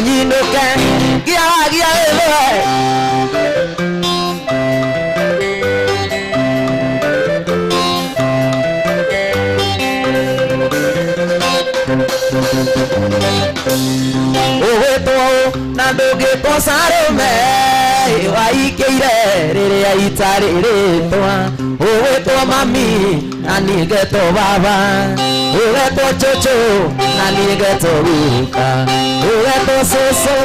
nyinuke gia na ndũngĩkwo Salome waikĩire rĩrĩa itarĩ rĩtwa ũgĩtwo mami na niĩ ngetwo baba ũgetwo cũcũ na niĩ ngetwo guka ũgetwo cũcũ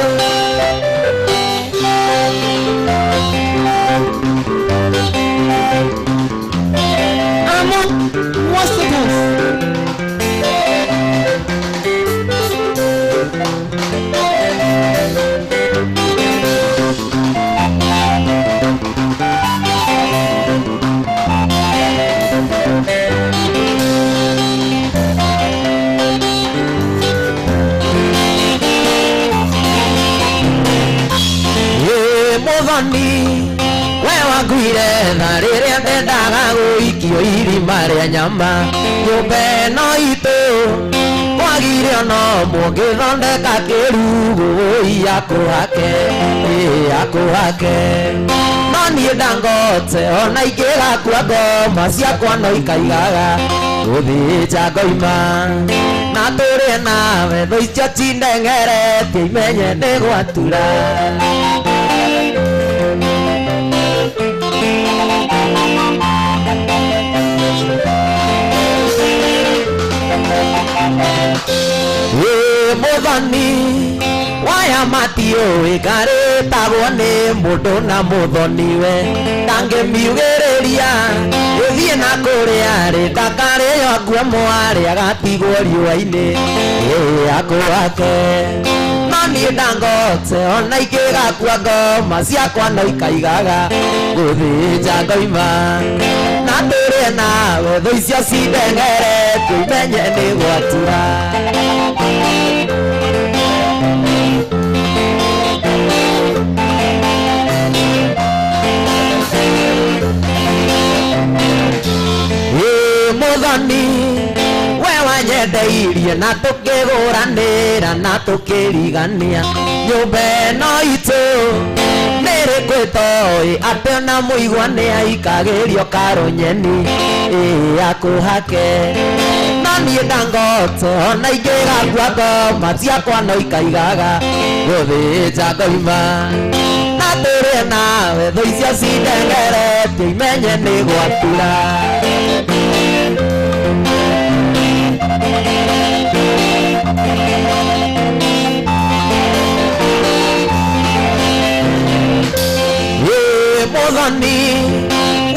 wewaguire na rĩrĩa ndendaga gũikio irima rĩa nyama nyũmba ĩno itũ kwagire ono mũngĩthondeka kĩrugũ yakũhake no niĩ ndangote ona ingĩgakua ngoma ciakwa no ikaigaga gũthĩnja ngoima na tũrĩe nawe thũ icio cindengeretie imenye nĩ gwatura Muthoni waya matio ĩkarĩtagwo nĩ mũndũ na mũthoniwe ndangĩmiugĩrĩria gũthiĩ na kũrĩa rĩ ndakarĩo akue mwarĩ agatigwo riũa-inĩ akũhake no niĩ ndangote ona ingĩgakua ngoma ciakwa no ikaigaga gũthĩnja ngoima na tũrĩe nawe thũ icio cindengeretio imenye nĩ gwatura Muthoni we wanyendeirie na tũkĩgũranĩra na tũkĩrigania nyũmba ĩno itũ nĩrĩkwĩtoĩ atĩ ona mũigua nĩ aikagĩrio karũnyeni akũhake no niĩ ndangote ona ingĩgakua ngoma ciakwa no ikaigaga gũthĩnja ngoima na tũrĩe nawe thũ icio cindengeretie imenye nĩ gwatura Muthoni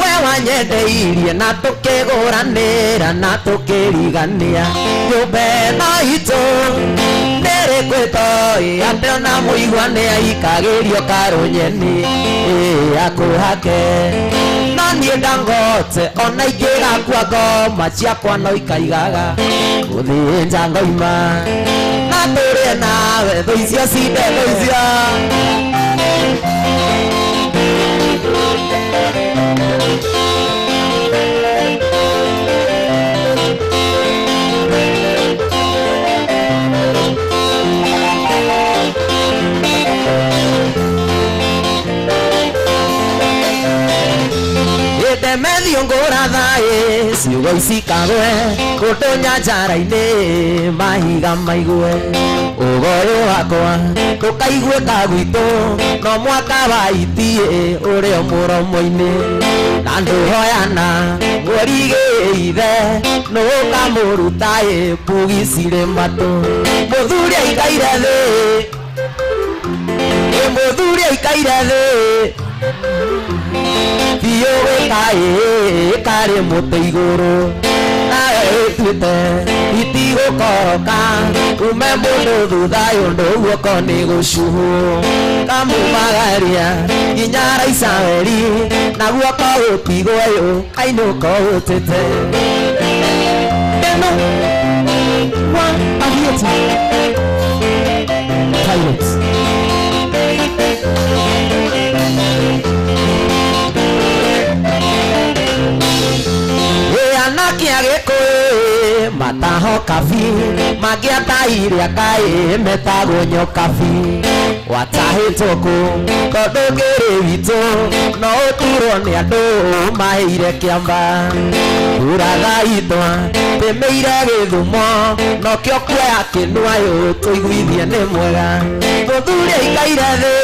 we wanyendeirie na tũkĩgũranĩra na tũkĩrigania nyũmba ĩno itũ nĩrĩkwĩtoĩ atĩ ona mũigua nĩ aikagĩrio karũnyeni akũhake no niĩ ndangote ona ingĩgakua ngoma ciakwa no ikaigaga gũthĩnja ngoima na tũrĩe nawe thũ icio cindengeretie medio ngũrathaĩ ciugo icikagwe kũndũ nyanjara-inĩ mahiga maigue ũgoyũ wakwa ndũkaiguĩka gwitũ no mwaka wa itiĩ ũrĩ mũromo-inĩ na ndũhoyana mũrigĩire nũkamũrutaĩ mbugi cirĩ matũ mũthuri aikaire thĩ mũthuri aikaire thĩ biũ wĩkaĩ karĩ mũtĩ igũrũ nawe wĩtuĩte itigũkoroka ume mũndũ thutha yũndũ guoko nĩ gũcuhwo kamumagaria nginya raicaweri na guoko gũtigwo yũ kainũko gũtĩte ĩno wa ahieti Pilots mataho ho kabi magiata iria kai metago nyokabi watahitoko tondu ngiri witu no uturwo ni andu maheire kiamba uratha itwa temeire githumo no kio kuoya kinuayo tuiguithie ni mwega guthuria ikaire thi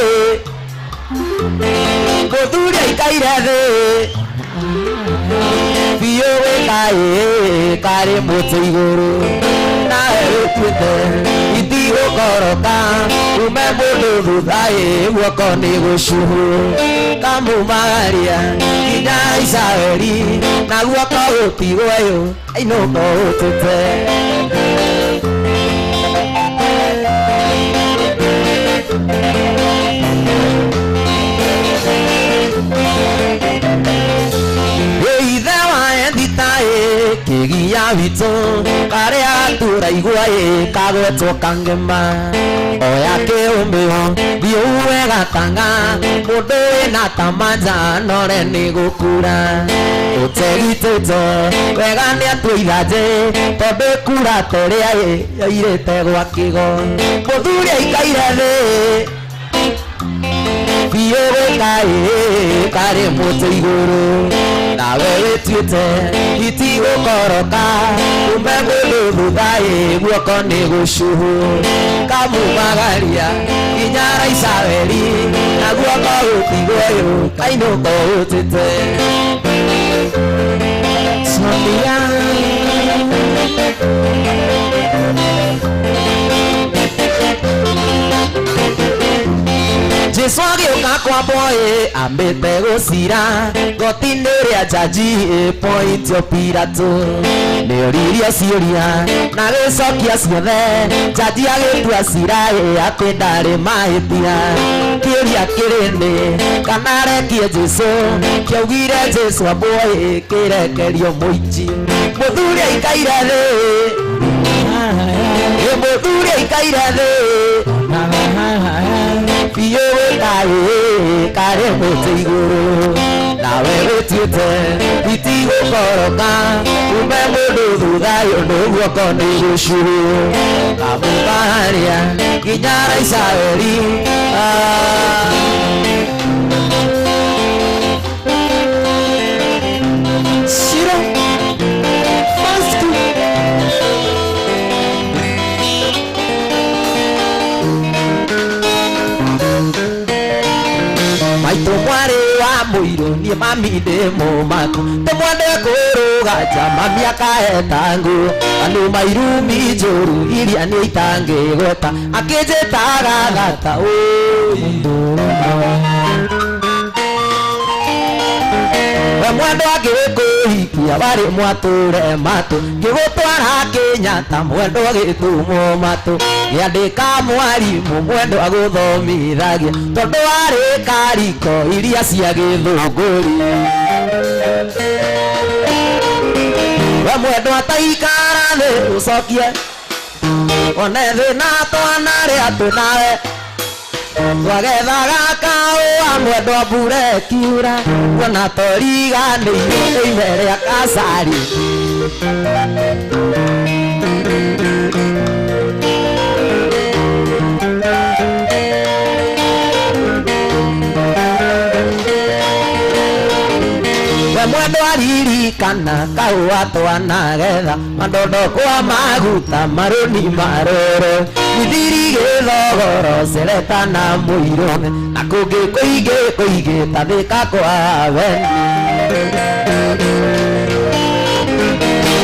guthuria ikaire thi biyo wikae kari mutu iguru nawe wituite itigukoroka ume mundu thuthae guoko ni gucuhu kamumagaria nginya Israeli na guoko gutigweyo ainũko utite kigia witu karia turaigua kagwetwo kangema oya kiumio biuwega tanga mundu wina tamanja nore ni gukura utegitete wega ni atwithaje tondu kura teria yairite gwa kigo muthuria ikaire thi biyo wikae kari mutu iguru nawe wituite itigukoroka ume mundu thuthae guoko ni gucuhu kamumagaria nginya Israeli na guoko gutigweyo kainũko utite Sonia Jesu agĩũka kwambwo ambĩte gũcira goti-inĩ rĩa jaji Pontio Pilato nĩoririe ciũria na gĩcokia ciothe jaji agĩtua cira atĩ ndarĩ mahĩtia kĩũria kĩrĩ nĩ kana arekie Jesu kĩaugire Jesu ambwo kĩrekerio mũici mũthuri aikaire thĩ mũthuri aikaire thĩ biyo wikae kari mutu iguru nawe wituite itigukoroka ume mundu thuthayo ndu guoko ni gucuhu kamumagaria nginya Israeli maitu mwari wa muiru ni mami ndi mumaku tumwende kurugaja mami akahetangu andu mairu mijuru iria ni itangigweta akijitaga gata mwendo agikuhikia bari mwature matu ngigutwara Kenyatta mwendo agithumo matu giandika mwarimu mwendo aguthomithagia tondu wari kariko iria cia githunguri we mwendo ataikara thi ucokie one thina twana ria twinawe twagethaga kaũa mwendo mbura kiura kuona toriganĩirio ime rĩa Kasari we mwendo aririkana kaũa twanagetha mandondo kwa maguta marũni marũrũ mithiri gĩthogoro cereta na mũirũme na kũngĩ kũingĩ tathĩka kwa weni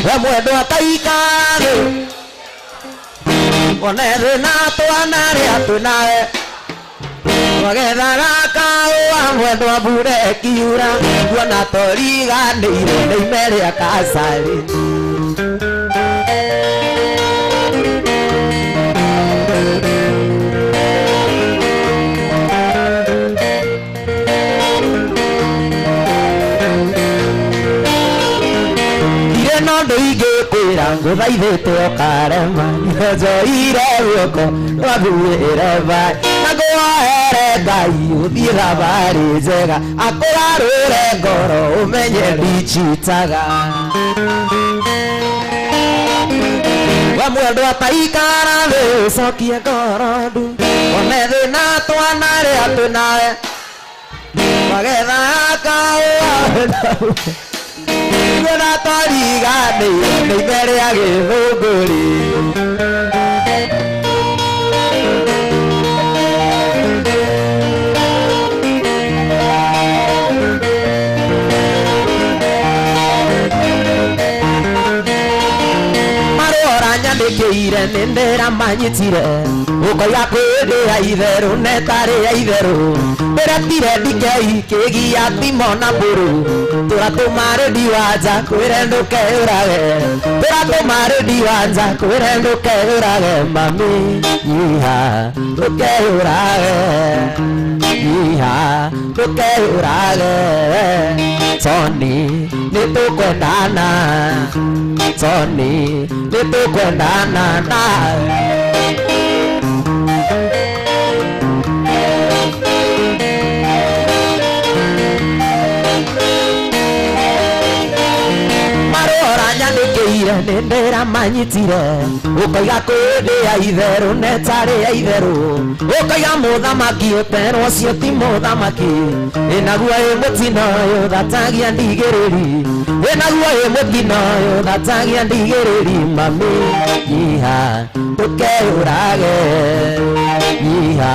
we mwendo ataikara thĩ one thĩna twana rĩa twĩnawe twagethaga kaũa mwendo mbura kiura kuona toriganĩirio nĩ ime rĩa Kasari nguthaithĩte ũkarema njoire guoko rwathuĩre vai na ngũhoere Ngai ũthiĩ thabarĩ njega akũgarũre ngoro ũmenye ndichitaga wa mwendo ataikara thĩ cokie ngoro ndu one thĩna twanarĩa twĩnawe magetha akaũa gwĩna twariganĩire nĩ ime rĩa gĩthũngũri Kire nendera manyitire ukoya kwĩrĩa itherũ netarĩa itherũ beratire ndikei kĩgia timona mbũrũ tũratũma rĩndi wanja kwĩre ndũkeũrage tũratũma rĩndi wanja kwĩre ndũkeũrage mami yiha ndũkeũrage yiha ndũkeũrage Tony nĩtũkwendana Tony nĩtũkwendana nawe nyanĩkĩire nĩndĩra manyitire ũkoiga kwĩndĩa itherũ netarĩa itherũ ũkoiga mũthamaki ũterwo ũcio ti mũthamaki ĩnaguo ĩ mũtino ũyũ thatagia ndigĩrĩri ĩnaguo ĩ mũtino ũyũ thatagia ndigĩrĩri mami yiha ndũkeũrage yiha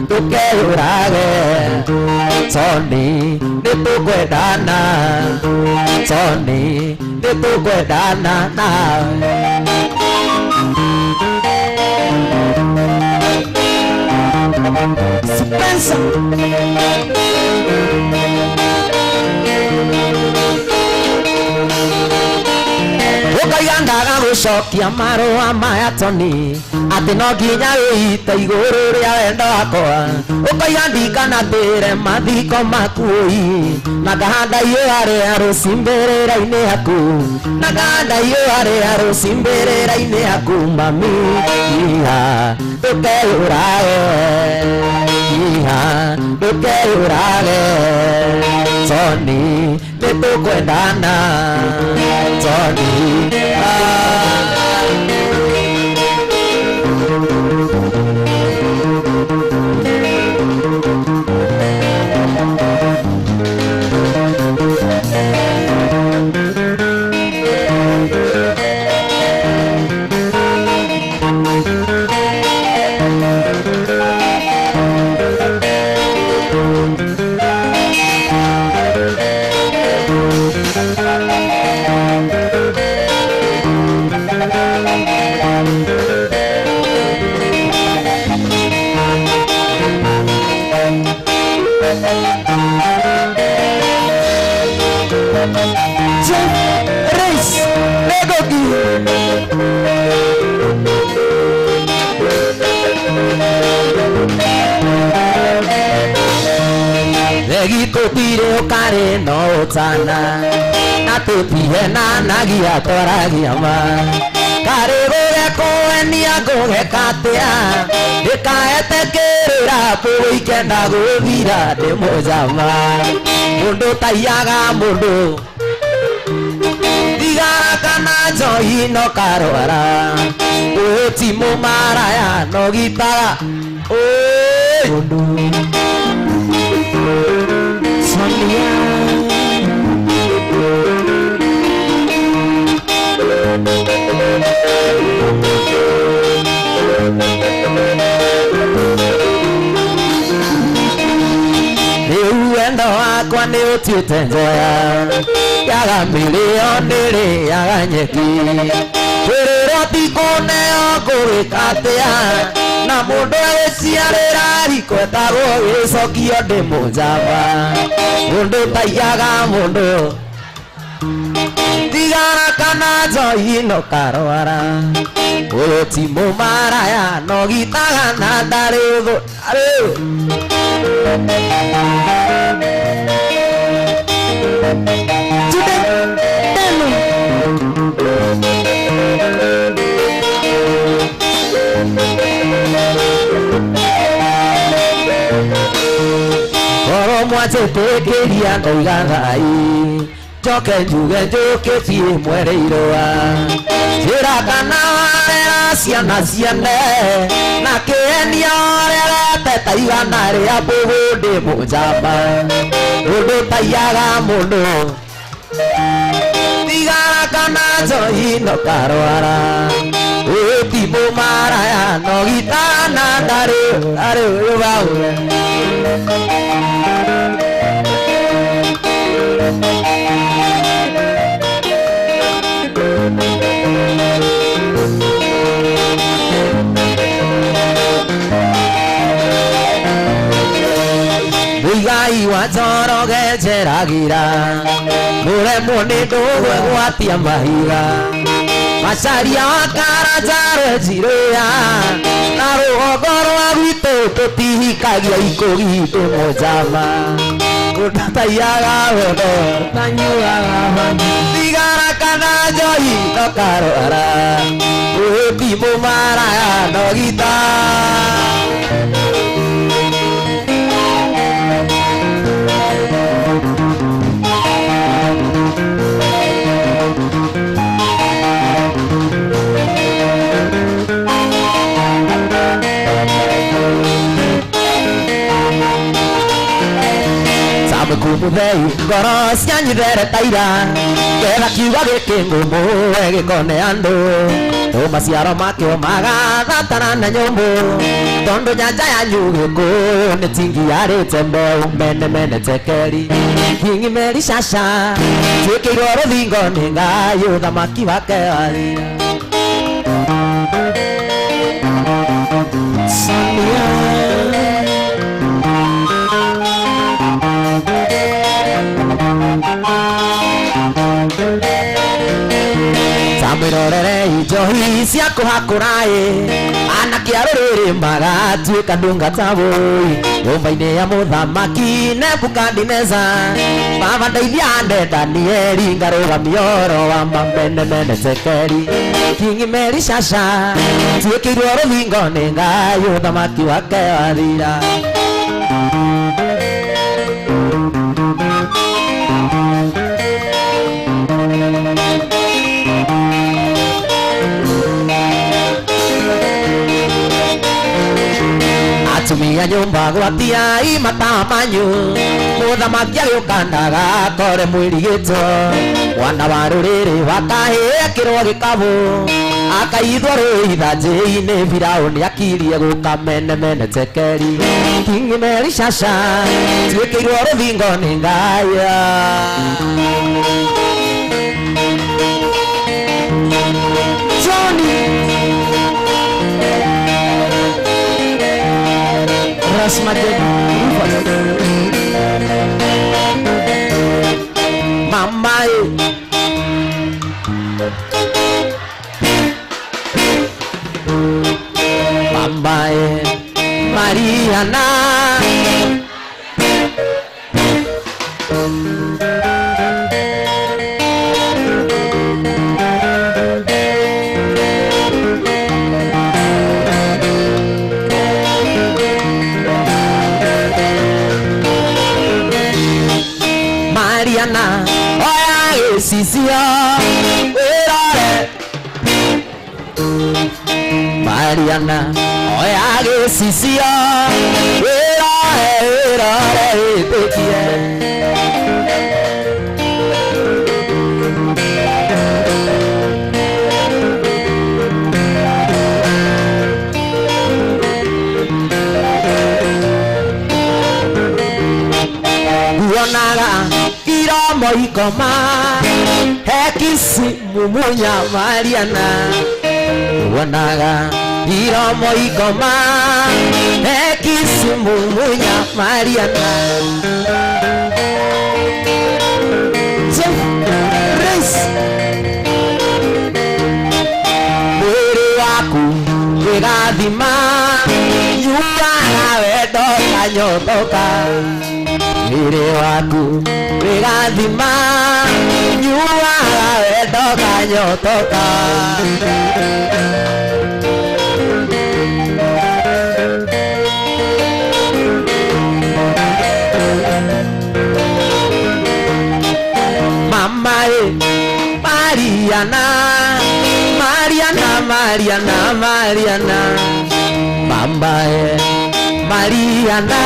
ndũkeũrage Tony nĩtũkwendana Tony nĩtũkwendana nawe Spencer ũkoiga ndaga gũcokia marũa maya Tony atĩ no nginya wĩite igũrũ rĩa wendo wakwa ũkoiga ndikanatĩre mathiko makuĩ na ngahanda ihũa rĩa rũci mbĩrĩra-inĩ yaku na ngahanda ihũa rĩa rũci mbĩrĩra-inĩ yaku mami yiha ndũkeũrage yiha ndũkeũrage Tony nĩtũkwendana Tony Tũtire ũkarĩ no ũtana na tũtihe na nagia twaragia ma karĩ gũgekũenia ngũgekatĩa ndĩkaetekĩrĩra bũgũikenda gũthira ndĩ mũjama mũndũ taiyaga mũndũ thigara kana njohi no karwara ũyũ ti mũmaraya no gitaga mũndũ wendo wakwa nĩ ũtuĩte njoya yaga mĩrĩo yaga nyeki kwĩrĩrwo ti kũneo ngũgĩka atĩa na mũndũ agĩciarĩra riko etagwo gĩcokio ndĩ mũjamba mũndũ taiyaga mũndũ thigara kana njohi no karwara ũyũ ti mũmaraya no gitaga na ndarĩ ũthũ Koro mwache tekeria ngoiga thai choke njuge njũkĩtie mwereirwa njĩra kana ciana ciane na kĩenia rĩrete ta igana rĩa mbũgũ ndĩ mũnjamba ũndũ taiyaga mũndũ tigara kana njohi no karwara timũ maraya no gitana ndarĩ ũyũ baũre Muigai wa Njoroge njeragira mũremwo nĩ ndũgwe gwatia mahiga Macharia wa Karanjaro njirũya na rũgongo rwa gwitũ tũtihikagia ikũgi ndĩ mũnjamba ũndataiyaga wendo tanyuaga thigara kana njohi no karwara timũ maraya no gita Kumudhei ngoro cianyithere taira ketha kiuga gĩkĩ ngũmũ gĩkone andũ maciaro makĩo magathatana na nyũmũ tondũ nyanja yanyu Gĩkũyũ nĩ tingi yarĩte mbeu mene mene tekeri kingi meri caca tuĩkĩirwo rũthingo nĩ Ngai ũthamaki wake wathira Mwĩrorere njohi cia kũhakũra anake a rũrĩrĩ magatuĩka ndungata bũi nyũmba-inĩ ya mũthamaki Nebukadineza baba ndeithia ande Danieli ngarũgamia ũhoro wa mene mene tekeri kingi meri caca tuĩkĩirwo rũthingo nĩ Ngai ũthamaki wake wathira Atumia nyumba gwatia imata manyu mũthamaki agĩũkandaga kore mwĩrigĩtwo mwana wa rũrĩrĩ wakahĩkĩrwo gĩkabũ akaithwo rũithanjĩ-inĩ Firaũni akirie gũka mene mene tekeri kingi meri caca tuĩkĩirwo rũthingo nĩ Ngai Mama Mama Mariana oya sisia wĩrore Mariana oya sisia wĩrore ĩtĩkie guonaga moikoma hekisi mumunya Mariana wonaga iro moikoma hekisi mumunya Mariana mwĩrĩ waku wĩgathima yuaga wendo kanyotoka mwĩrĩ waku wĩgathima nyuaga wendo kanyotoka Mama Mariana, Mariana, Mambae, Mariana,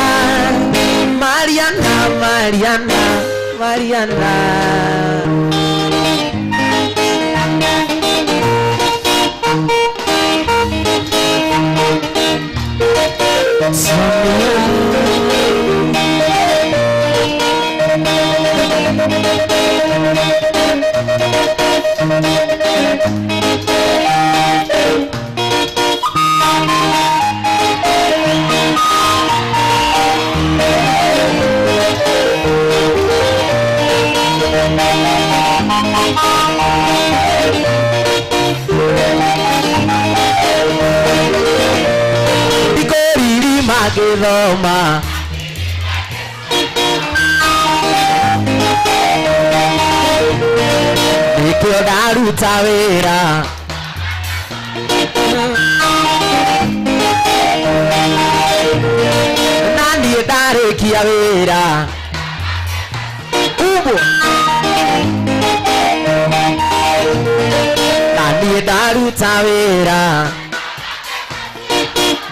Mariana, Mariana, Mariana. Roma nikio ndaruta wĩra na niĩ ndarĩkia wĩra uguo na niĩ ndaruta wĩra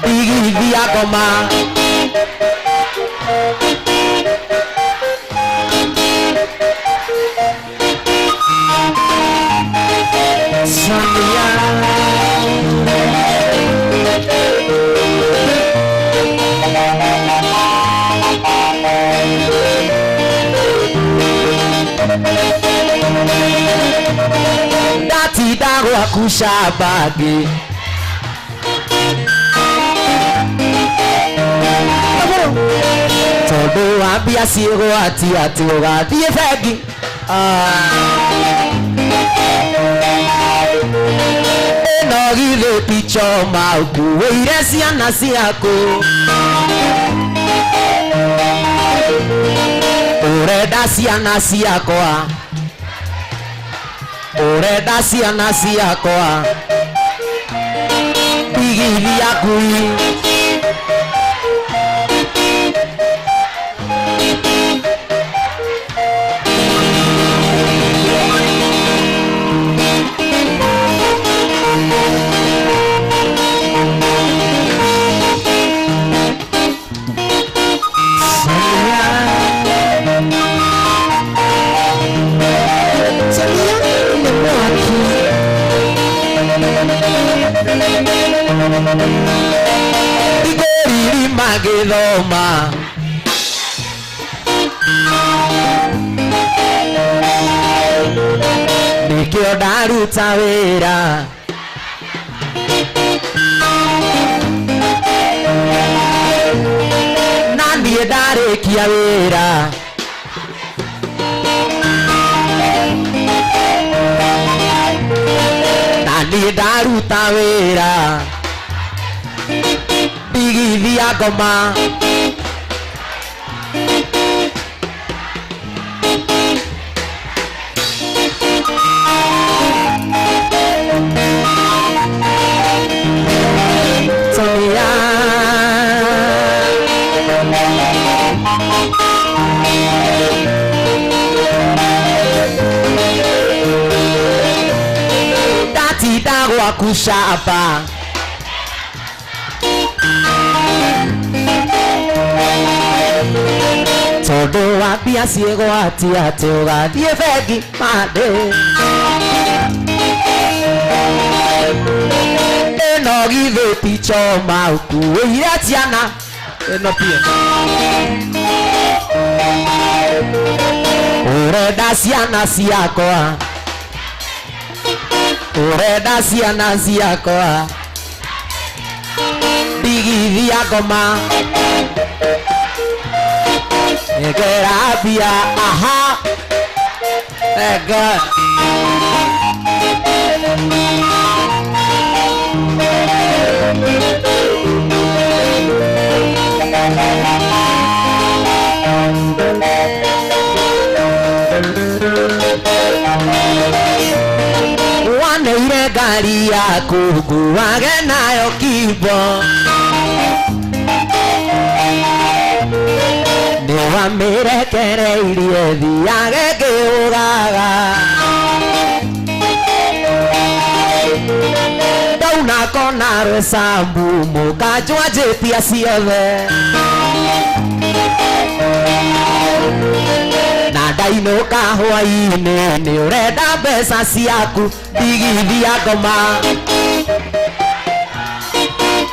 ndigithia ngoma ndatinda gwaku cambangĩ tondũ wa mbia ciĩgwati atĩ ũgathiĩ bengi ĩno githĩ pichoma ũkuĩire ciana ciaku ũrenda ciana ciakwa ũrenda ciana ciakwa ndigithia ngui igoriri magĩthoma nĩkĩo ndaruta wĩra na niĩ ndarĩkia wĩra na niĩ ndaruta wĩra ndigithia ngoma Sonia ndatinda gwaku camba tondũ wa mbia ciĩgwati atĩ ũgathiĩ bengi mandĩ ĩno githĩ pichoma ũkuĩire ciana ĩno pia ũrenda ciana ciakwa ũrenda ciana ciakwa ndigithia ngoma Egerabia, aha, ega. Waneire ngari yaku nguage nayo kimbo nĩwamĩrekereirie thiage ngĩũraga ndauna mbeca mbumu kanjwanjĩtia ciothe na ndainũka hwainĩ nĩ ũrenda mbeca ciaku ndigithia ngoma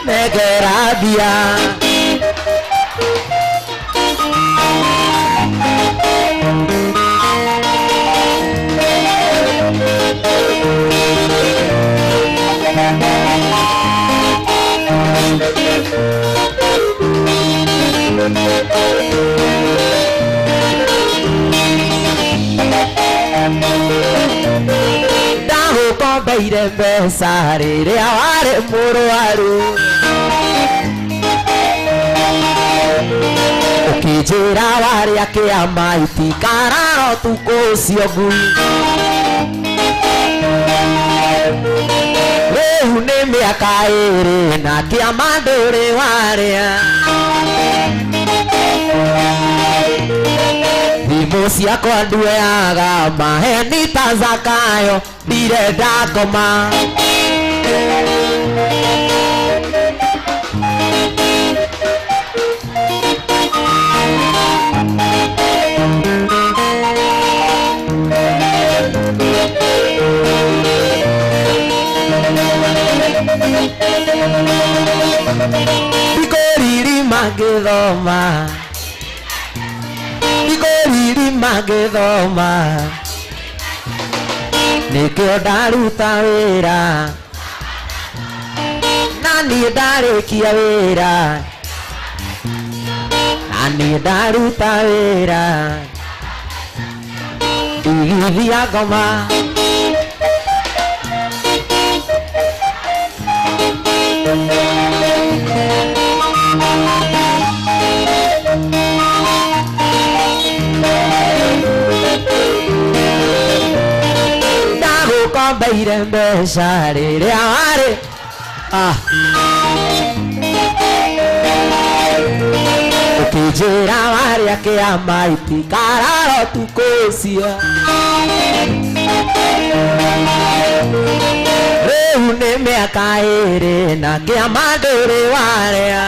negera mbia ndagũkombeire mbeca rĩrĩa warĩ mũrwaru ũkĩnjĩra warĩa kĩama itikarara ũtukũ ũcio ngui rĩu nĩ mĩaka ĩrĩ na kĩama ndũrĩ warĩa thimũ ciakwa nduoyaga maheni ta Zakayo ndirenda ngoma Igoriri magĩthoma nĩkĩo ndaruta wĩra na niĩ ndarĩkia wĩra na niĩ ndaruta wĩra ndigithia ngoma ndagũkombeire mbeca rĩrĩa warĩ ũkĩnjĩra warĩa kĩama itikarara ũtukũ ũcio rĩu nĩ mĩaka ĩrĩ na kĩama ndũrĩ warĩa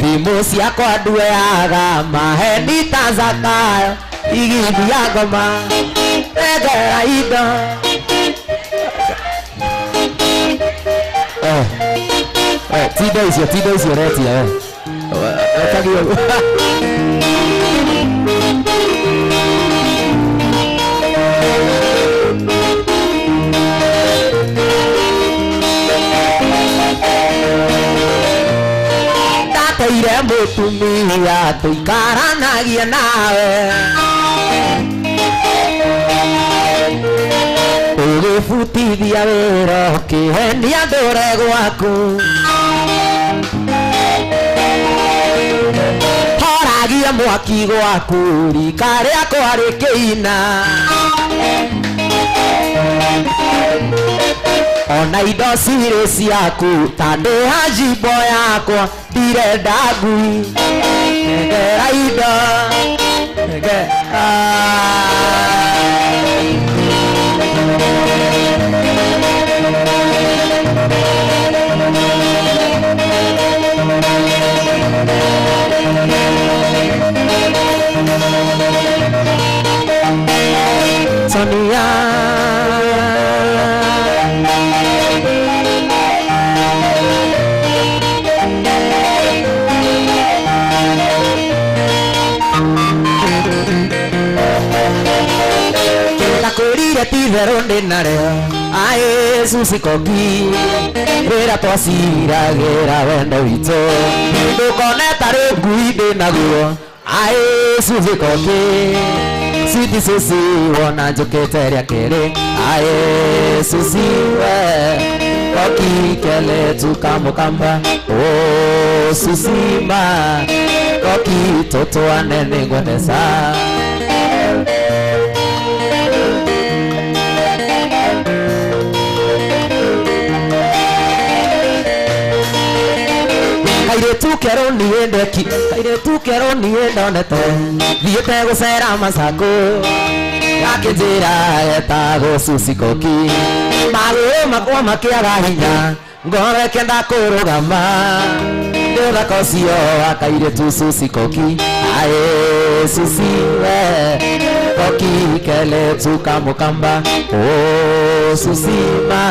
thimũ ciakwa nduoyaga maheni ta Zakayo igithia ngoma negera indo tindo icio retia we ndateire mũtumia tũikaranagia nawe ũgĩbutithia wĩra ũkĩhenia ndũre gwaku horagia mwaki gwaku rika rĩakwa rĩkĩina ona indo cirĩ ciaku ta ndĩha njimbo yakwa ndirenda ngui negera indo Sonia nakwĩrire ti-itherũ ndĩnarĩo aĩ Susi Kogi wĩra twaciragĩra wendo witũ ndũkone tarĩ ngui ndĩnaguo aĩ Susi Kogi Sweet Susi wona njũkĩte rĩa kerĩ aĩ Susi we Kogi kele tukamũkamba oh Susi ma Kogi tũtũane nĩngwendeca kairetu kero niĩ ndonete thiĩte gũcera Masaku akĩnjĩra etagwo Susie Koki magũrũ makwa makĩaga hinya ngoro ĩkĩenda kũrũgama nĩ ũthaka ũcio wa kairĩtu Susie Koki aĩ Susie we Koki keletu kamukamba oh Susie ma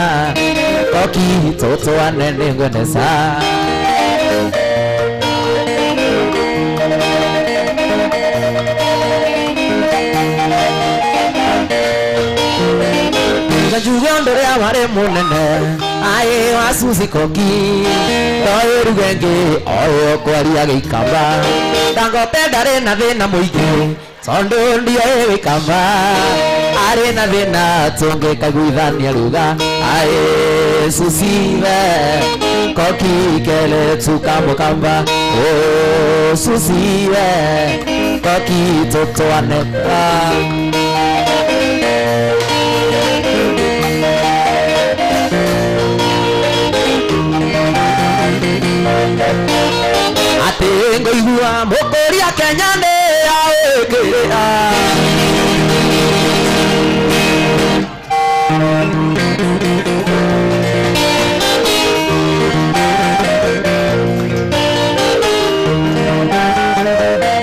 Koki toto anene ngwenesa Jugondo ya mare munene ae wa Susie Koki toiru genge oyo kwaria gikamba dangote ndare na thina muingi tondo ndio gikamba are na thina tunge kaguithania ruga ae Susie we Koki kele tukamukamba oh Susie we Koki toto aneka atengo igua mokoria Kenya ne aekera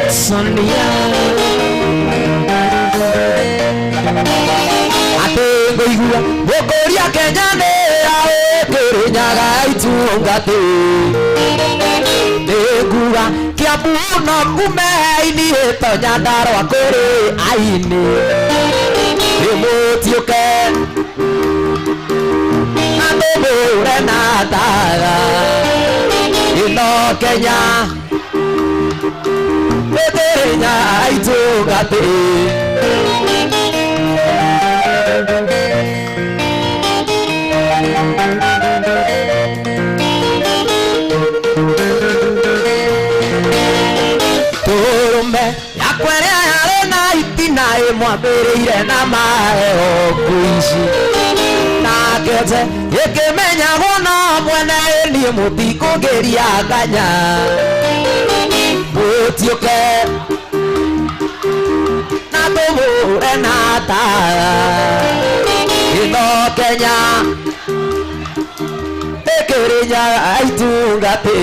Sonia atengo igua mokoria Kenya ne aekera nyaga itungate Negura Kiambu no kumeini to Nyandarua kuri aini Nimutiuke Andubure na tara Ino Kenya Eterinya itungate Yakwere arena itina imwambĩrĩire na mae okuici na kete ikimenya gona mwene ni mutikũgeria nganya mũtiũke na tũmũre na tara ĩno Kenya ĩkĩrĩ nyaga itungate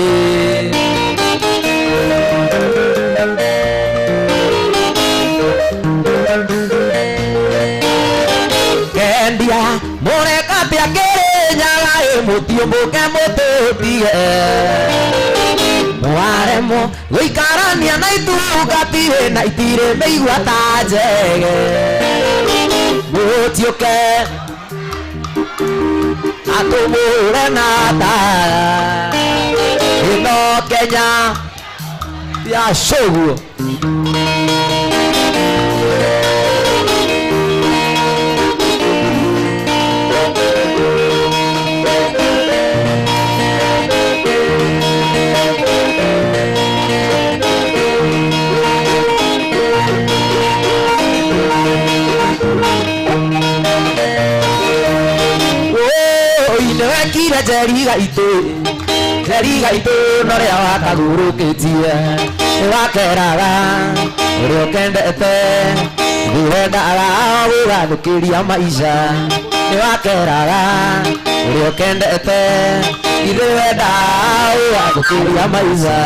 Kendia moreka tia kerenyaga mutiumbuke mututige mwaremo guikarania na itungati na itire meigua ta njege mutiuke atumure na tara ino Kenya ya shogu Jeriga itu nore wakagurukitie wakeraga uri ukendete guhendaga gugathukiria maisha ni wakeraga uri ukendete ithe wenda gugathukiria maisha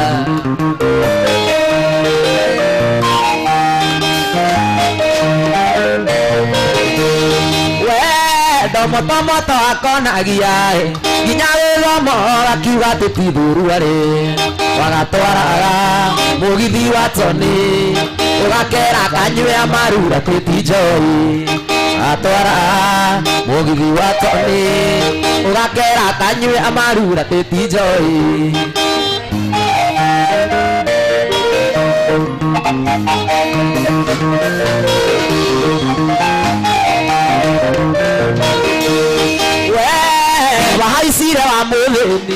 Moto akonagia nginya wĩthomo gakiuga tũtithuru arĩ wagatwaraga mũgithi wa toni ũgakera kanyue amarura twĩtinjoi atwaraga mũgithi wa toni ũgakera kanyue amarura twĩtinjoi wahaicire wa mũthĩni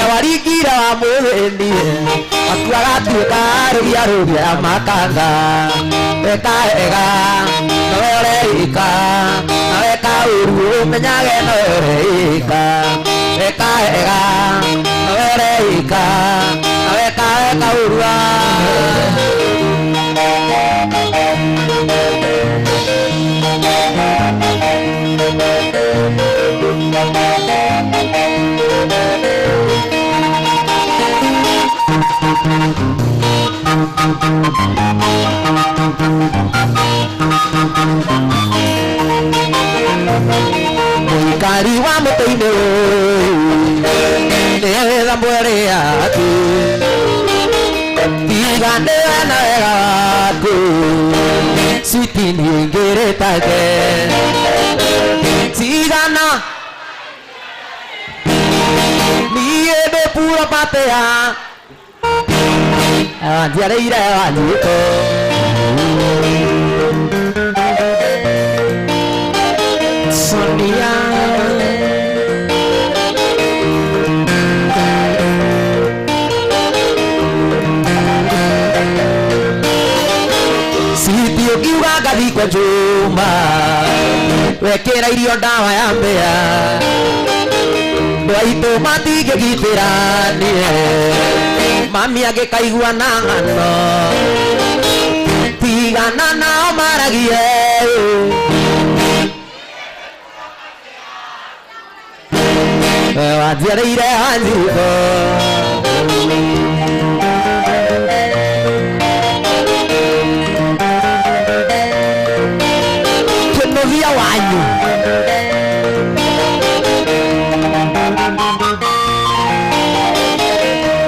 warigire wa mũthĩni atuagatuĩka rũgia ya makanga ekaega nowe ũreika nawe eka ũru ũmenyage nowe ũreika ekaega nowe ũreika nawe eka ũru mwere yaku tigane na yaku switi ningere tage tigana niye de pura patea diare ira aliko Sonia sitio kiuga ngathi kwa Juma wekera irio ndawa ya mbea ndwaitũ matingĩgitĩranie mami angĩkaigua na ng'ano tigana nao maragie wanjiarĩire Wanjikũ kĩnũthia wanyu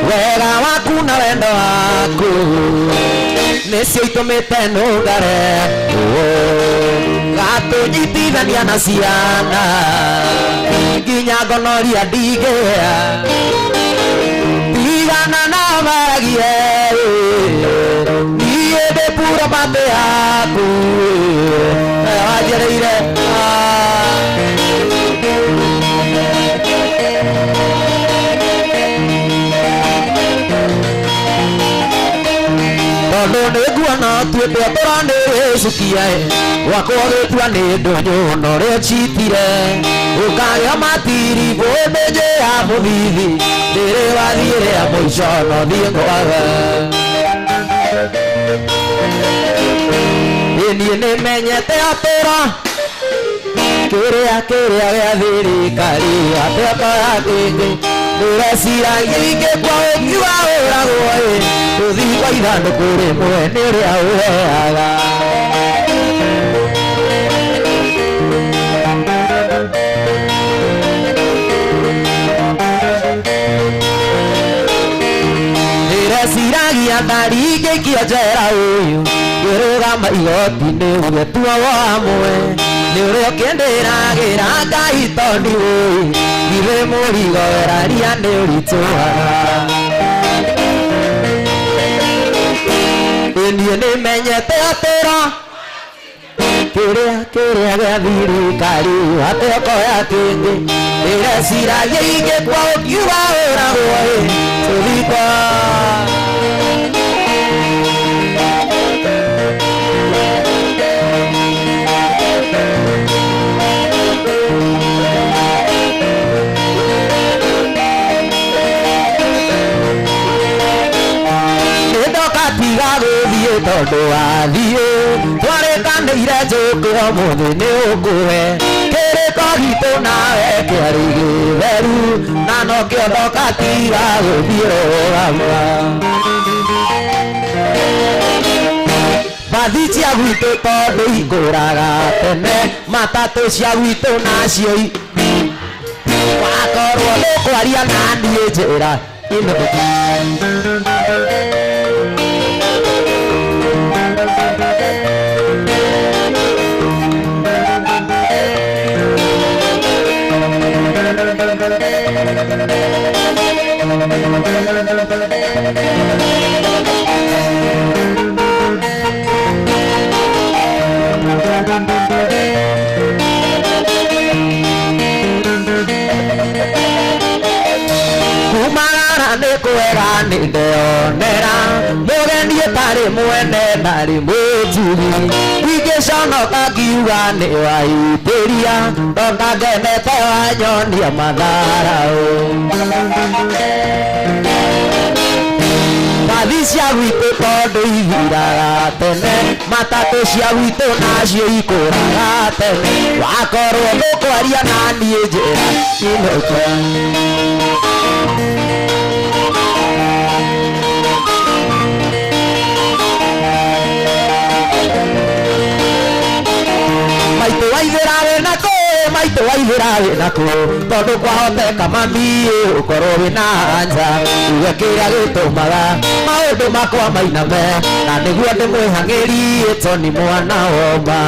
wega waku na wendo waku nĩcio itũmĩte nũngare gatũnyitithania na ciana nginya ngonoria ndingĩhĩa tigana na maragie niĩ ndĩ pura mate yaku wanjereire tondũ nĩnguona tuĩte tũranĩrĩcukia gwakwa gĩtua nĩ ndũnyũ na ũrĩa ũcitire ũkagĩa matiribũ mĩnyĩ ya mũthithi ndĩrĩ wathiĩre ya mũico na ũthiĩ kwaga niĩ nĩmenyete atĩra kĩrĩa gĩa thirikari atĩokoya kĩngĩ ndĩreciragia ingĩkwa ũngiuga ũragwo gũthiĩ kwa ithandũkũ rĩmwe nĩ ũrĩa ũheaga ndĩreciragia ndaringĩikio njera ũyũ ngĩrũgama igoti-inĩ ũgĩtua wamwe nĩ ũrĩa ũkĩndĩragĩra Ngai tondũ ũĩ githĩ mũrigo weraria nĩ ũritũhaga niĩ nĩmenyete atĩra kĩrĩa gĩa thirikari atĩokoya kĩngĩ ndĩreciragia ingĩkwa ũkiuga ũragwo tũthikwa tiga gũthiĩ tondũ wathiĩ twarĩkanĩire njũke ũmũthĩ nĩ ũkũhe kĩrĩko gitũ nawe kĩarĩ gĩtheru na no kĩondoka tiga gũthiĩ rũgama mbathi cia gwitũ tondũ ikũraga tene matatũ cia gwitũ nacio wakorwo nĩ kwaria na niĩ njĩra ĩno kumagara nĩ kwega nĩ ndeyonera mũgeni ũtarĩ mwene ndarĩ mũnjigi ingĩconoka ngiuga nĩ waitĩria tonga ngenete wanyonia matharaũ mbathi cia gwitũ tondũ ithiraga tene matatũ cia gwitũ nacio ikũraga tene wakorwo ndũkwaria na niĩ njĩra inũka maitũ waithĩra wĩna kũ maitũ maitũ waithĩra wĩna kũ tondũ kwahoteka mami ũkorwo wĩna anja uge kĩrĩa gĩtũmaga maũndũ makwa mainame na nĩguo ndĩmwĩhang'ĩrie Tony mwana woma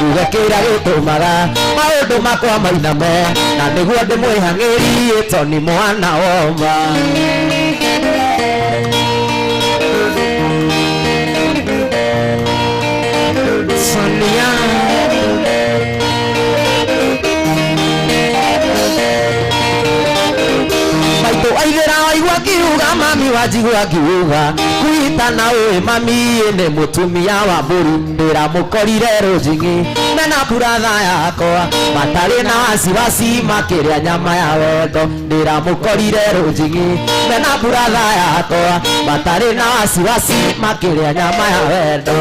uge kĩrĩa gĩtũmaga maũndũ makwa mainame na nĩguo ndĩmwĩhang'ĩrie Tony mwana woma Sonia maitũ aithĩra waigua kiuga mami wanjigua kiuga kuitana ũĩ mami nĩ mũtumia wa mbũri ndĩramũkorire rũnjing'i mena buratha yakwa matarĩ na wasiwasi makĩrĩa nyama ya wendo ndĩramũkorire rũnjing'i mena buratha yakwa matarĩ na wasiwasi makĩrĩa nyama ya wendo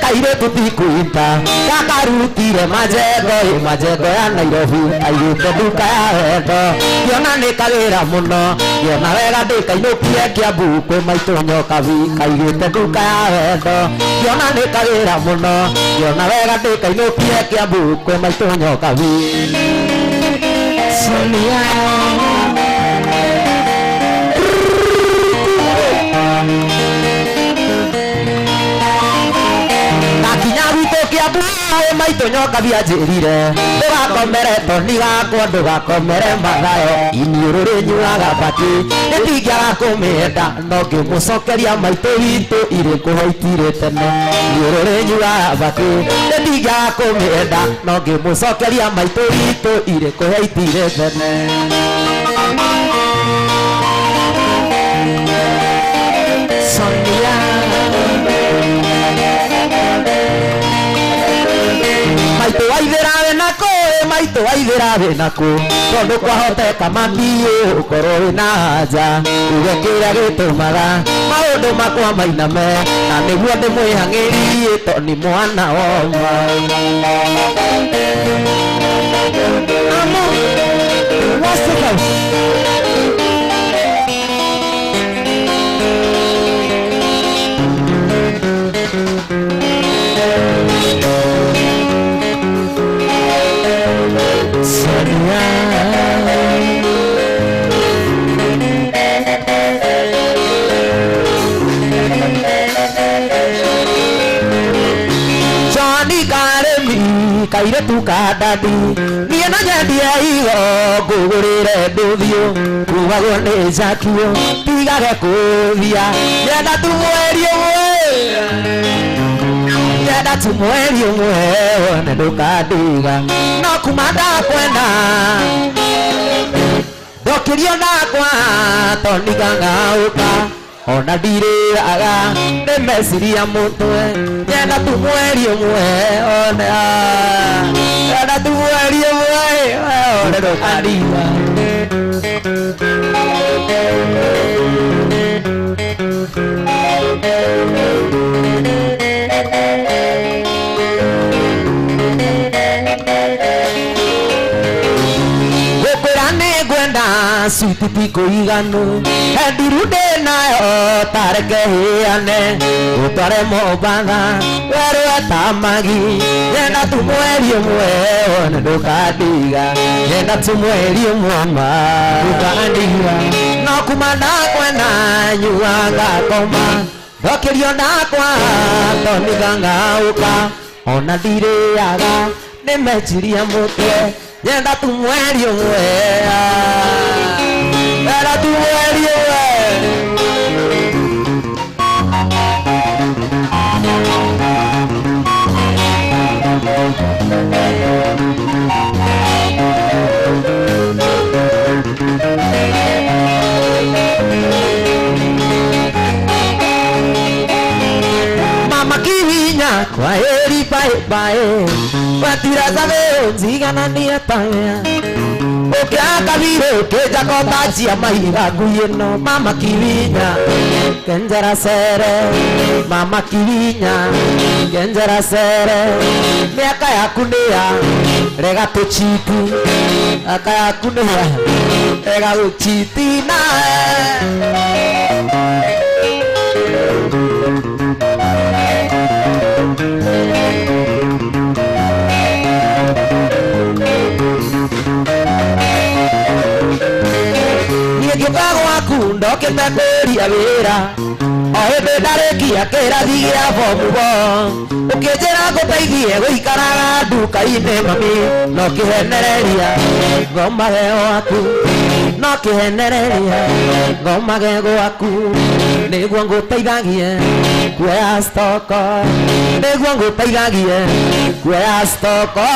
kairetu tikuita gakarutire majengo ya Nairobi aigĩte nduka ya wendo kiona nĩ kawĩra mũno kiona wega ndĩkainũkie Kiambu kwĩ maitũ Nyokabi kaigĩte nduka ya wendo kiona nĩ kawĩra mũno kiona wega ndĩkainũkie Kiambu kwĩ maitũ Nyokabi Sonia maitũ Nyokabi anjĩrire ndũgakomere Tony gakwa ndũgakomere Mathayo iniũrũ rĩnyuaga bati ndĩtingĩaga kũmĩenda no ngĩmũcokeria maitũ witũ irĩkũho itirĩ tene iniũrũ rĩnyuaga bati ndĩtingĩaga kũmĩenda no ngĩmũcokeria maitũ witũ irĩkũho itirĩ tene Sonia maitũ waithĩra wĩna kũ tondũ kwahoteka mami ũkorwo wĩna anja uge kĩrĩa gĩtũmaga maũndũ makwa mainame na nĩguo ndĩmwĩhang'ĩrie Tony mwana woma kairetu kadadi niĩ na nyendie igo ngũgũrĩre ndũthiũ kumagwo nĩ Jakio tigage kũthia nyenda tu mweri ũmwe wone ndũkandiga no kuma ndakwenda ndokĩrio ndakwa Tony ngang'aũka ona ndirĩaga nĩ meciria mũtwe nyenda tu mweri ũmwe one nyenda tu mweri ũmwe one ndũkandiga sweet tikũiganu hendiru ndĩnayo tareke hĩane ũtware Mombatha werwe Tamagi nyenda tu mweri ũmwe wone ndũkandiga nyenda tu mweri ũmwe ndũkandiga no kuma ndakwenda nyuaga ngoma ndokĩrio ndakwa Tony ngang'aũka ona ndirĩaga nĩ meciria mũtwe nyenda tu mweri ũmwe nyenda tu mweri ũmwe Mama Kihinya kwa heri bye bye watira zabe nzigana ni ataya Kabiro keja kota cia mahiga kuyeno mama kiwinya kenjara sere mama kiwinya kenjara sere miaka yaku niya rega tuchiti aka yaku niya rega tuchiti na Ndoke takuria wira oebe ndarekia kirathi gia bomugo ukinjira nguteithie guikaraga nduka-ini mami no kihenereria ngomage gwaku no kihenereria ngomage gwaku niguo nguteithagie kuoya stoko niguo nguteithagie kuoya stoko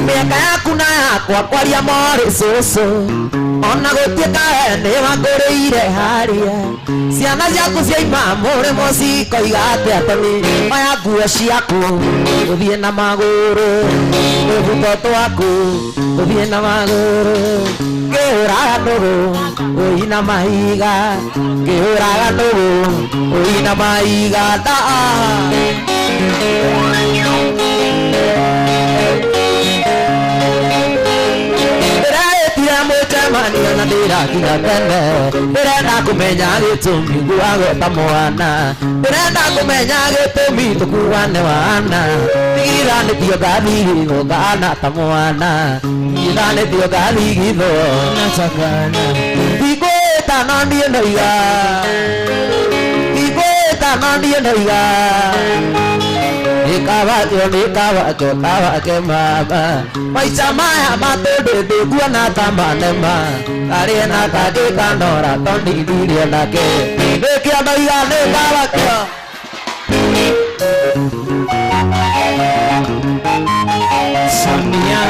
miaka yaku na yakwa kwaria mori susu ona gutwika ni wanguriire haria ciana ciaku ciaima murimo cikoiga atia toni oya nguo ciaku uthie na maguru tubuto twaku uthie na maguru ngihuraga nugu uina mahiga ngihuraga nugu uina mahiga da na ndira kinya tene ndirenda kumenya gitumi guagweta mwana ndirenda kumenya gitumi tukuane wana ngiranithio ngathigitho ngana ta mwana ngiranithio ngathigitho na sakana igweta no ndie noiga igweta no ndie noiga nikawake mama maica maya matundindi kuona ta manema karie na kagikandora tondithirie nake nikia noiga nikawake Samia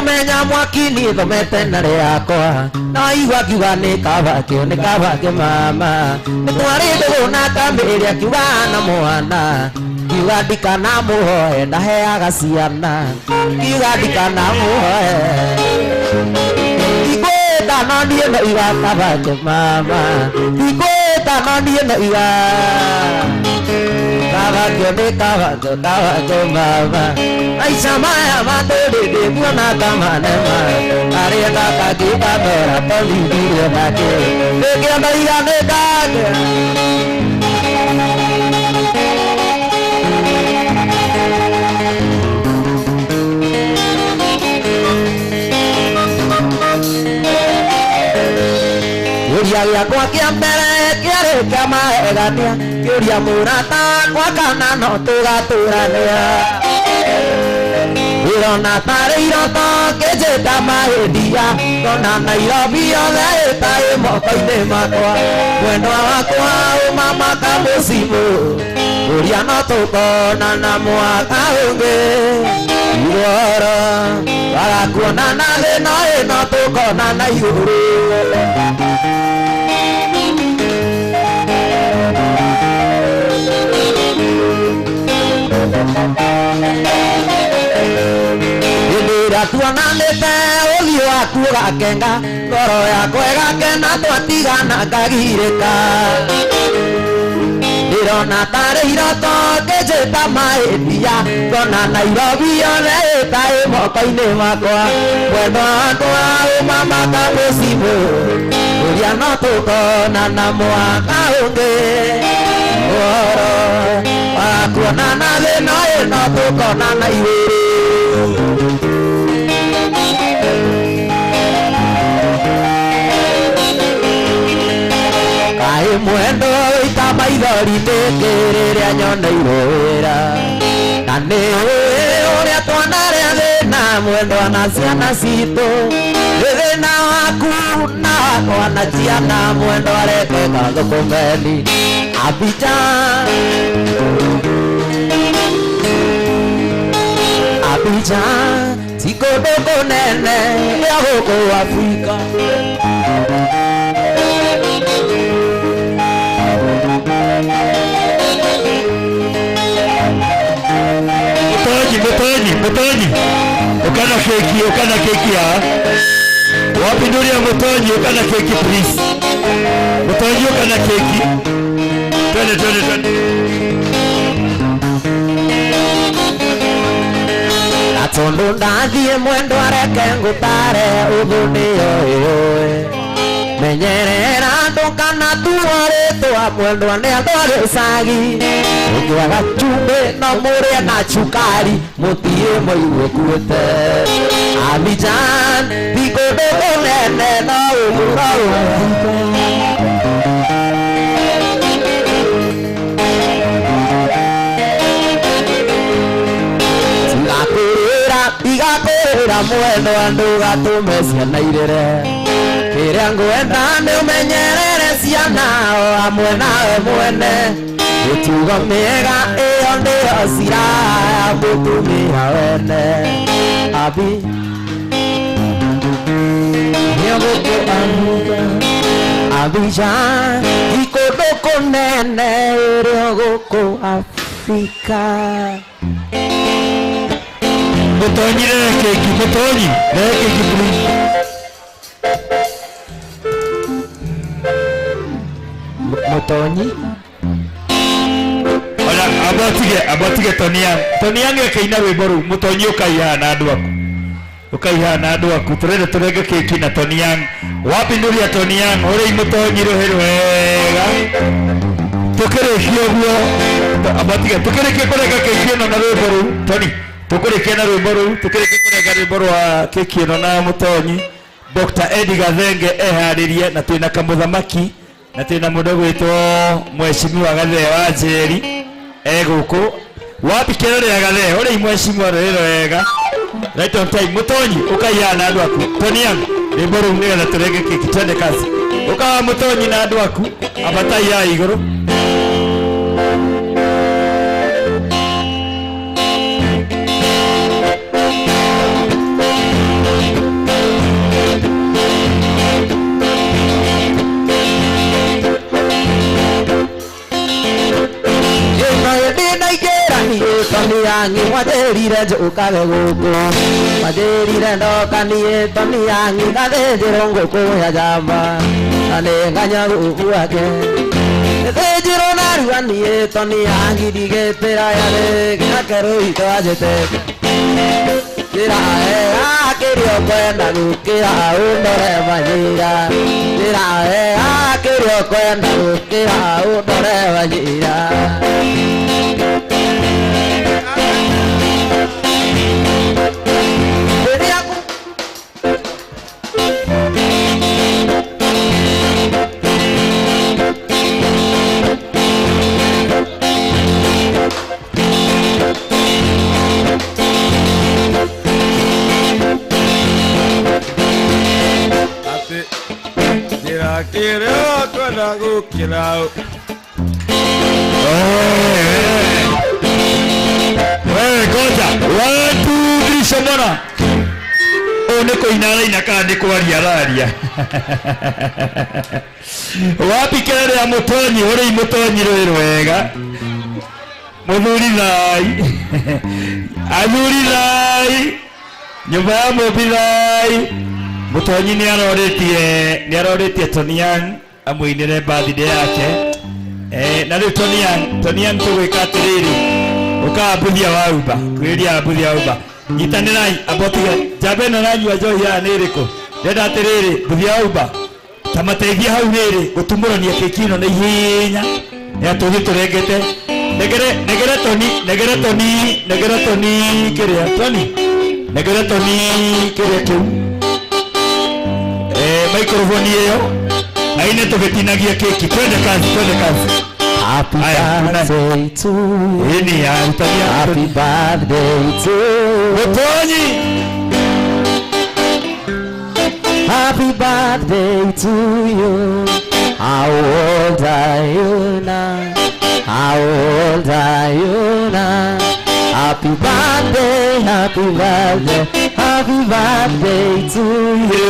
kumenya mwakini thomete na riakwa na igwa kiuga nikabake mama nitwarinde guna kamiria kiuga na mwana kiuga ndikana muhoe ndaheaga ciana kiuga ndikana muhoe igweta no ndie na iga kabake mama igweta no ndie na iga kabake mama aisha maya matundindi kuona ta manema arienda kagikandora tondithirie nake nikienda iga nikage kiuria giakwa kia mbere kiarĩ kia magegania kiuria mũrata kwa kana no tũgatũrania irona tarĩ iroto kĩnjĩta mahĩndia ngona Nairobi yothe ĩtarĩ moko-inĩ makwa mwendwa wakwa ũmamaka mũcimũ ũria no tũkonana mwaka ũngĩ igoro wagakuonana thĩno ĩno tũkonana igũrũ tuonanĩte ũthiũ waku ũgakenga ngoro yakwa ĩgakena twatigana ngagirĩka ndĩrona tarĩ iroto kĩnjĩta mahĩndia ngona Nairobi yothe ĩtarĩ moko-inĩ makwa mwendwa wakwa ũmamaka mũcimũ ũria no tũkonana mwaka ũngĩ ngoro wakuonana thĩno ĩno tũkonana igũrũ mwendo ita maithori ndĩkĩrĩrĩa nyoneirwo wĩra na nĩ ũrĩa twanarĩa thĩna mwendwa na ciana citũ thĩna waku na wakwa na ciana mwendwa rekeka thũkũmeni Abidjan, Abidjan, tikodogo nene ya huko Afrika. Mutonyi, ukana keki ya wapi nduri ya Mutonyi, ukana keki please. Mutonyi ukana keki. Twende. Atondo ndathie mwendo areke ngutare uthuni yoe menyerera andu kana tuaritwa mwendo ni andu ari sagi ukiaga chumbe no murie na chukari mutie moiwe kuete Abidjan bikodo nene no umuro igakorera mwendo andu gatume ciana irere kiria ngwenda ni umenyerere ciana o hamwe nawe mwene mitugo miega iyo ndiyo cira mutumia wene abi Abidjan ikondo kunene iri guku Afrika. Mutonyi keki, Mutonyi keki please. Mutonyi ona abatige Toniang ekaina rwimbo ru Mutonyi ukaihana andu aku turende turenge keki na Toniang wapi nduri ya Toniang uri Mutonyi ruheru wega tukirikio guo abatige tukirikio kurega keki no na rwimbo ru Toni tukurikia na rwimbo ru tukurikia kurega rwimbo rwa keki no na Mutonyi Dr. Eddie Gathenge eharirie na twina kamuthamaki na twina mundu gwitwo Mheshimiwa Gathe wa Njeri eguku wapi kerore ya Gathe uri Mheshimiwa rero wega right on time Mutonyi ukaihana andu aku Toniang rwimbo ru nigetha turenge keki twende kazi ukawa Mutonyi na andu aku abatai ya iguru Toniang wajerire njukage guku wajerire ndokanie Toniang gathĩnjĩrwo ngũkũ ya jamba na nĩ nganya gukuake thĩnjĩrwo naruanie Toniang ndigĩtĩra yathĩ gĩake rũitũ anjĩte njĩra hega kĩrĩa ũkwenda gũkĩra ũndore manyira njĩra hega kĩrĩa ũkwenda gũkĩra ũndore manyira Kira kwenda gukira wewe goja watu dirisha mbona uneko inaraina kana ni kwaria wapi kere ya Mutonyi uri Mutonyi rwero wega muthuri thai nyumba ya mobithai Mutonyi ni aroretie Toniang amuinire birthday yake na riu Toniang tugwika atiriri ukabuthia wa uba kwiria abuthia wa uba nyitanirai abotiga jambe no nanyua njohi ya niriku ndenda atiriri buthia wa uba tamateithia hau niri gutumurania keki ino na ihenya ya tuthi turengete negere Toni kiria kiu microphone hiyo aine tugitinagia keki twende kazi Happy birthday to you. Happy birthday to Mutonyi. Happy birthday to you. How old are you now? How old are you now? Happy birthday, happy birthday, happy birthday to you.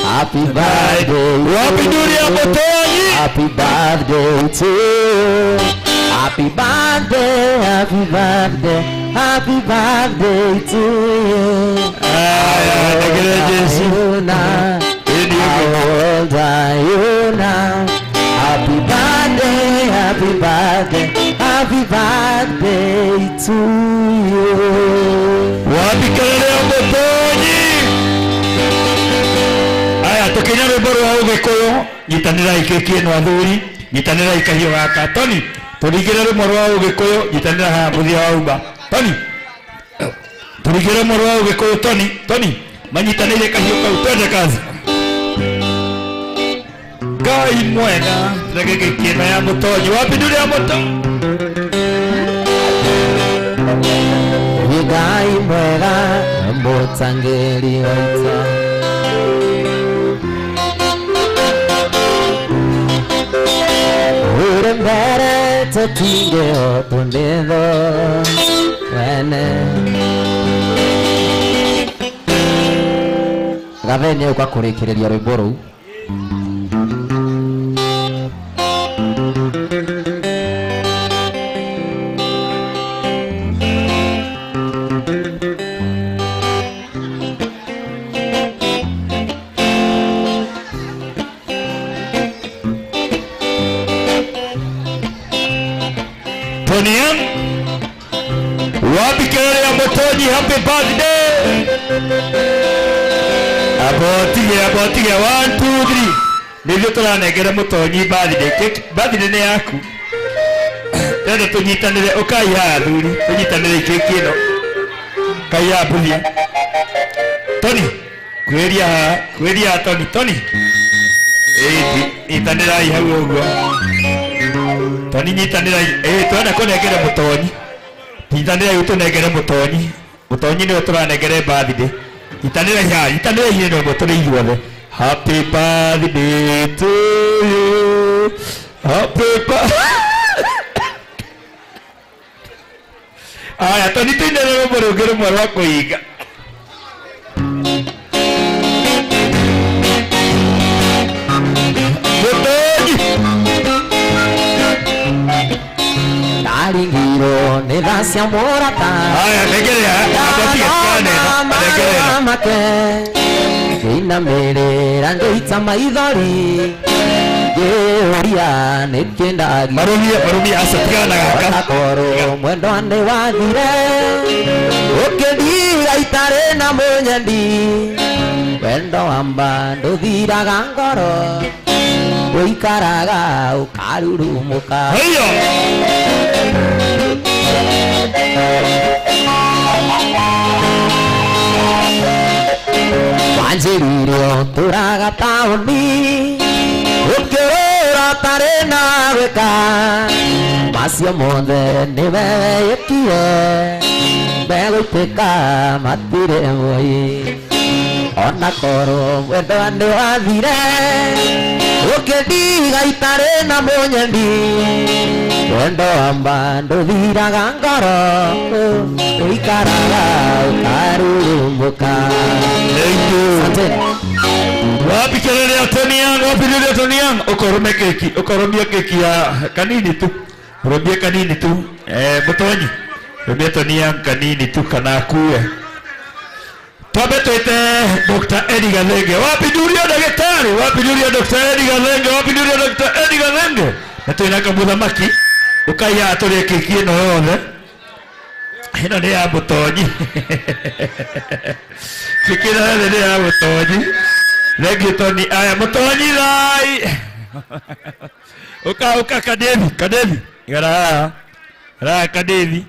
Happy birthday, Wapi nduri ya Mutonyi? happy birthday to you. Happy birthday, happy birthday, happy birthday to you. Aya, negere Jesu. How old are you now? Happy birthday, happy birthday, happy birthday to you. Wapi kelele ya Mutonyi? Aya, tukinya rwimbo rwa Ugikuyu, nyitanira ikeki ino athuri, nyitanira ikahio gaka. Tony, turigire rwimbo rwa Ugikuyu, nyitanira haha muthia wa umba. Tony, turigire rwimbo rwa Ugikuyu. Tony, manyitanire kahio kau, twende kazi. Ngai mwega, rege gikino ya Mutonyi. Wapi nduri ya Mutonyi? Ngai mwega, mutangeri waita. Ure mbere tutinge otunditho wene. Gatheni uka kurikiria rwimbo ruu. Tonian, wapi kelele ya Mutonyi? Happy birthday. Abotige 1 2 3. Nivyo turanengera Mutonyi birthday ni yaku. Tenda tunyitanire ukaiha thuri, tunyitanire keki ino. Kaiha buthia. Tony, kweria Tony. Nyitanira hau uguo. Tony nyitanira twenda kunengera Mutonyi. Nyitanira utunengere Mutonyi. Mutonyi ni turanengere birthday. Nyitanira hino muturi ithuothe. Happy birthday to you. Happy birthday. Aya, Tony tuinere rumorugero mwarwa kuiga. Naringiro ni thacia murata. Aya, negerea abotige kanena, make inamirira ngeita maithori. Yeria nikindagi marumia asatigana gaka. Koro mwendwane wathire. Ukidiga itare na munyendi. Wendo wamba nduthiraga ngoro. Uikaraga ukarurumuka. Heyo. Wanjiririo turaga taoni. Ukirora tare na weka. Macio mothe ni wewe yekie. Begũitĩka matire moi. Ona koro wendwane wathire. Ukidiga itare na munyendi. Wendo wamba nduthiraga ngoro. Uikaraga ukarurumuka. Wapi kelele ya Tonian? Wapi kelele ya Tonian? Ukoromia keki ya kanini tu. Urobie kanini tu. Mutonyi. Urobie Tonian kanini tu kana kuwe. Twabe twite Dr. Eddie Gathenge. Wapi nduri ya daktari? Wapi nduri ya Dr. Eddie Gathenge? Wapi nduri ya Dr. Eddie Gathenge? Na twina kamuthamaki. Ukaiya atore keki ino yothe. Ino ni ya Mutonyi. Keki ino yothe ni ya Mutonyi. Thank Tony. Aya Mutonyi thai. Uka Kadevi. Gara Kadevi.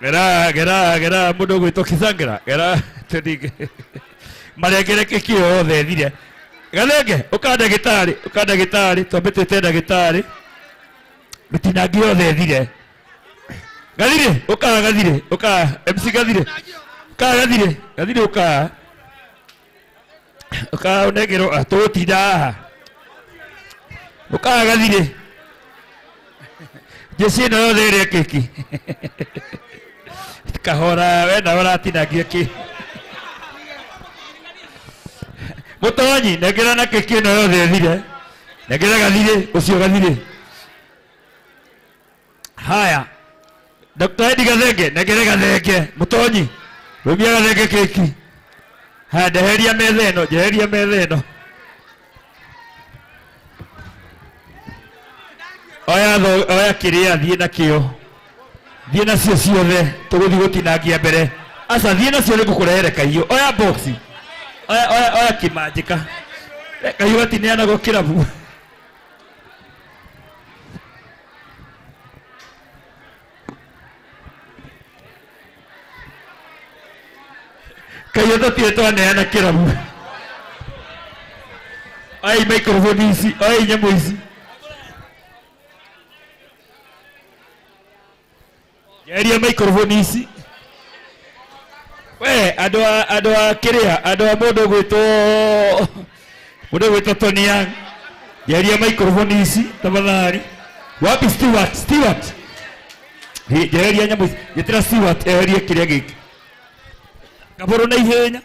Gara mudo gwito Kisangera. Gara Tony. Maregere keki yothe thire. Gathenge uka ndagitari. Twambite te ndagitari. Mitinangi yothe thire. Gathire uka MC Gathire. Gathire uka unegero atutinda ukagathire jesi no yothe keki kahora we na ũratinangia kĩ Mutonyi negera na keki no yothe thire negera gathire ucio gathire haya Dr. Eddie Gathenge negera gathenge Mutonyi rumia gathenge keki ha ndeheria metha ĩno njeheria metha ĩno oya kĩrĩa thiĩ nakĩo thiĩ nacio ciothe tũgũthiĩ gũtinangia mbere aca thiĩ nacio nĩngũkũrehere kahiũ oya boxi oya kĩmanjĩka kahiũ gatineanagwo kĩrabu kahiũ tũtirĩ twaneana kĩrabu oya microphone ici oya nyamũ ici Eria microphone ici we andũ a kĩrĩa andũ a mũndũ gwĩtwo Tony Young eria microphone ici tafadhali wapi Stewart eria nyamũ ici gĩtĩra Stewart eria kĩrĩa gĩkĩ kaboro na ihenya